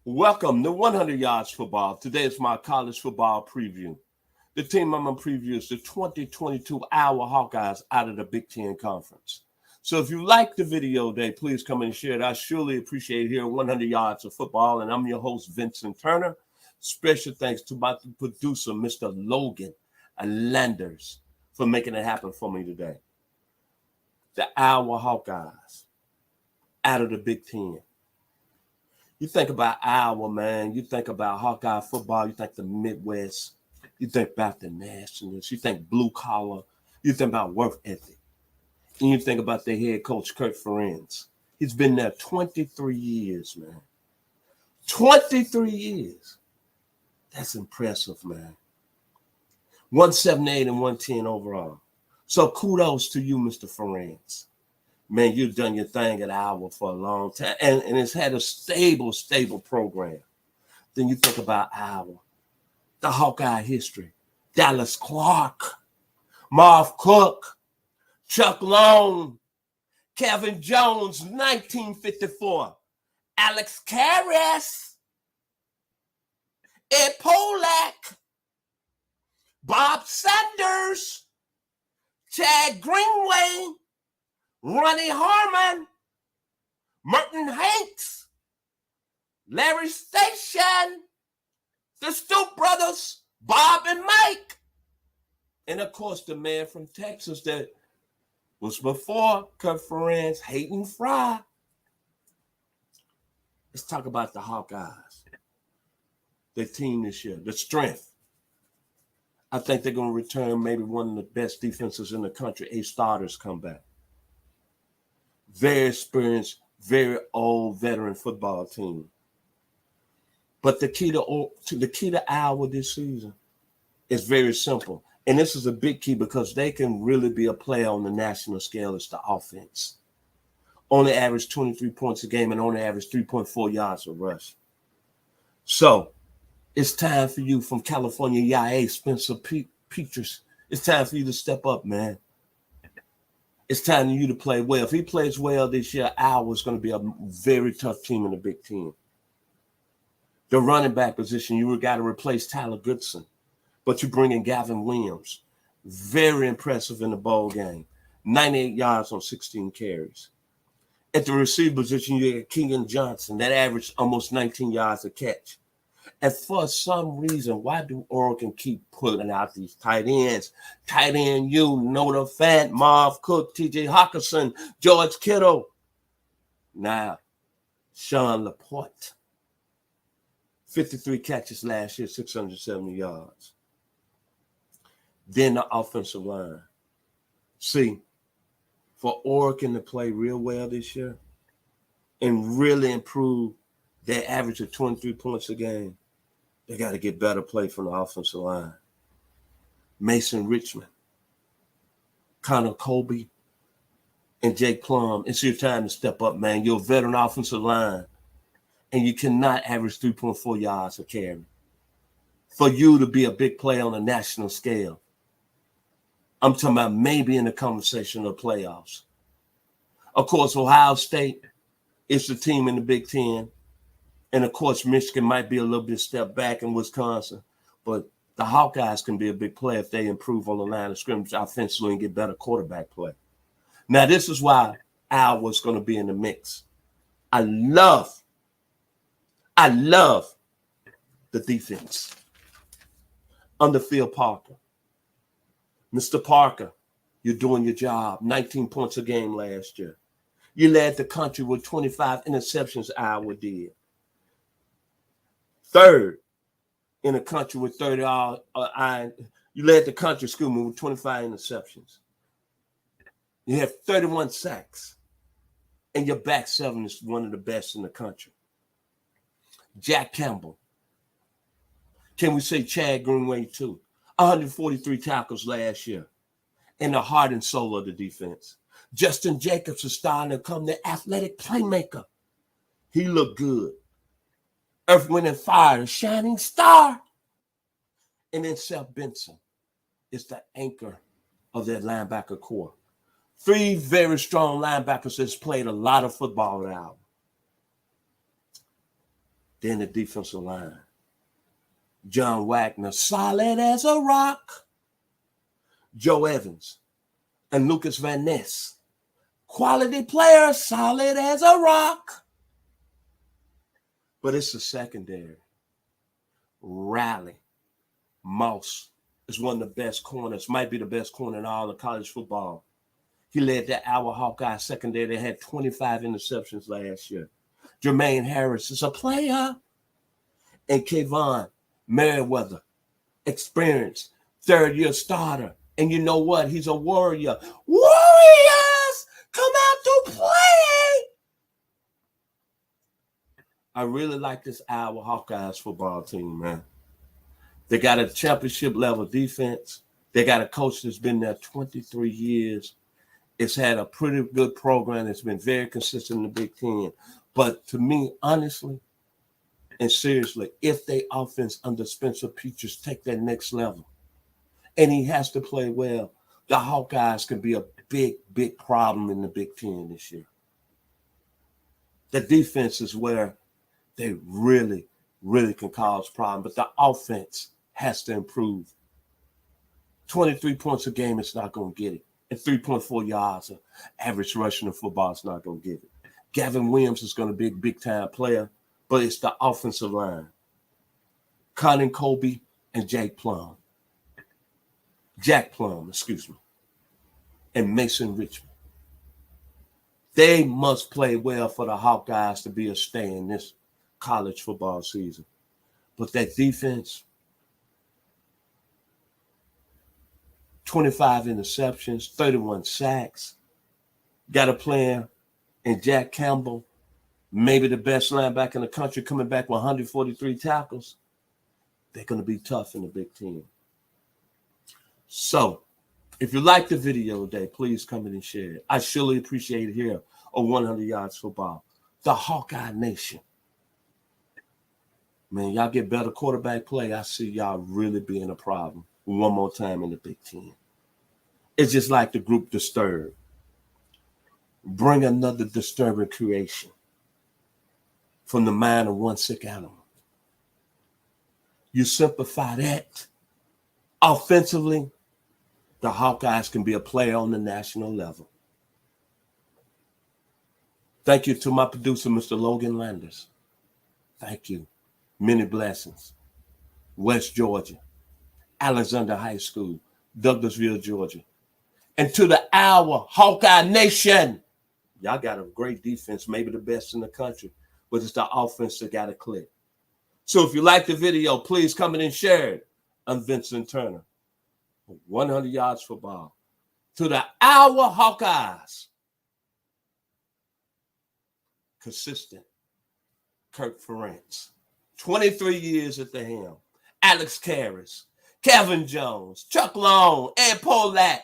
Welcome to 100 Yards Football. Today is my college football preview. The team I'm going to preview is the 2022 Iowa Hawkeyes out of the Big Ten Conference. So if you like the video today, please come and share it. I surely appreciate here 100 Yards of Football, and I'm your host, Vincent Turner. Special thanks to my producer, Mr. Logan Landers, for making it happen for me today. The Iowa Hawkeyes out of the Big Ten. You think about Iowa, man. You think about Hawkeye football. You think the Midwest. You think about the Nationals. You think blue collar. You think about work ethic. And you think about their head coach, Kirk Ferentz. He's been there 23 years, man. 23 years. That's impressive, man. 178 and 110 overall. So kudos to you, Mr. Ferentz. Man, you've done your thing at Iowa for a long time, and it's had a stable program. Then you think about Iowa, the Hawkeye history, Dallas Clark, Marv Cook, Chuck Long, Kevin Jones, 1954, Alex Karras, Ed Polak, Bob Sanders, Chad Greenway, Ronnie Harmon, Merton Hanks, Larry Station, the Stoop brothers, Bob and Mike, and of course the man from Texas that was before Kirk Ferentz, Hayden Fry. Let's talk about the Hawkeyes, their team this year, the strength. I think they're going to return maybe one of the best defenses in the country. 8 starters come back. Very experienced, very old veteran football team. But the key to Iowa this season is very simple. And this is a big key because they can really be a player on the national scale. It's the offense. Only average 23 points a game and only average 3.4 yards a rush. So it's time for you from California, YA, Spencer Petras. It's time for you to step up, man. It's time for you to play well. If he plays well this year, Iowa's going to be a very tough team in the Big Ten. The running back position, you got to replace Tyler Goodson, but you bring in Gavin Williams. Very impressive in the bowl game. 98 yards on 16 carries. At the receiver position, you got Keegan Johnson. That averaged almost 19 yards a catch. And for some reason, why do Oregon keep putting out these tight ends? Tight end, Noah Fant, Marv Cook, T.J. Hawkinson, George Kittle. Now, Sean Laporte. 53 catches last year, 670 yards. Then the offensive line. See, for Oregon to play real well this year and really improve their average of 23 points a game, they got to get better play from the offensive line. Mason Richmond, Connor Colby, and Jake Plum. It's your time to step up, man. You're a veteran offensive line, and you cannot average 3.4 yards a carry. For you to be a big player on a national scale, I'm talking about maybe in the conversation of playoffs. Of course, Ohio State is the team in the Big Ten. And, of course, Michigan might be a little bit step back in Wisconsin. But the Hawkeyes can be a big play if they improve on the line of scrimmage offensively and get better quarterback play. Now, this is why Iowa's going to be in the mix. I love the defense. Underfield Parker. Mr. Parker, you're doing your job. 19 points a game last year. You led the country with 25 interceptions, Iowa did. Third in the country with 30. You led the country, with 25 interceptions. You have 31 sacks. And your back seven is one of the best in the country. Jack Campbell. Can we say Chad Greenway too? 143 tackles last year. And the heart and soul of the defense. Justin Jacobs is starting to become the athletic playmaker. He looked good. Earth, Wind, and Fire, a shining star. And then Seth Benson is the anchor of that linebacker core. 3 very strong linebackers that's played a lot of football now. Then the defensive line. John Wagner, solid as a rock. Joe Evans and Lucas Van Ness, quality players, solid as a rock. But it's the secondary. Riley Moss is one of the best corners, might be the best corner in all of college football. He led that our Hawkeye secondary. They had 25 interceptions last year. Jermaine Harris is a player. And Kayvon Merriweather, experienced third-year starter. And you know what? He's a warrior. Warriors, come out to play. I really like this Iowa Hawkeyes football team, man. They got a championship-level defense. They got a coach that's been there 23 years. It's had a pretty good program. It's been very consistent in the Big Ten. But to me, honestly and seriously, if they offense under Spencer Petras take that next level, and he has to play well, the Hawkeyes can be a big, big problem in the Big Ten this year. The defense is where they really, really can cause problems, but the offense has to improve. 23 points a game, it's not going to get it. And 3.4 yards of average rushing in football is not going to get it. Gavin Williams is going to be a big-time player, but it's the offensive line. Colin Colby and Jack Plum, and Mason Richmond. They must play well for the Hawkeyes to be a stay in this college football season. But that defense, 25 interceptions, 31 sacks, got a player in Jack Campbell, maybe the best linebacker in the country, coming back with 143 tackles. They're going to be tough in the Big Ten. So, if you like the video today, please come in and share it. I surely appreciate it here on 100 Yards Football. The Hawkeye Nation. Man, y'all get better quarterback play. I see y'all really being a problem one more time in the Big Ten. It's just like the group Disturbed. Bring another disturbing creation from the mind of one sick animal. You simplify that. Offensively, the Hawkeyes can be a player on the national level. Thank you to my producer, Mr. Logan Landers. Thank you. Many blessings. West Georgia, Alexander High School, Douglasville, Georgia. And to the Our Hawkeye Nation. Y'all got a great defense, maybe the best in the country, but it's the offense that got to click. So if you like the video, please come in and share it. I'm Vincent Turner, 100 Yards Football. To the Our Hawkeyes. Consistent. Kirk Ferentz, 23 years at the helm. Alex Karras, Kevin Jones, Chuck Long, Ed Polak,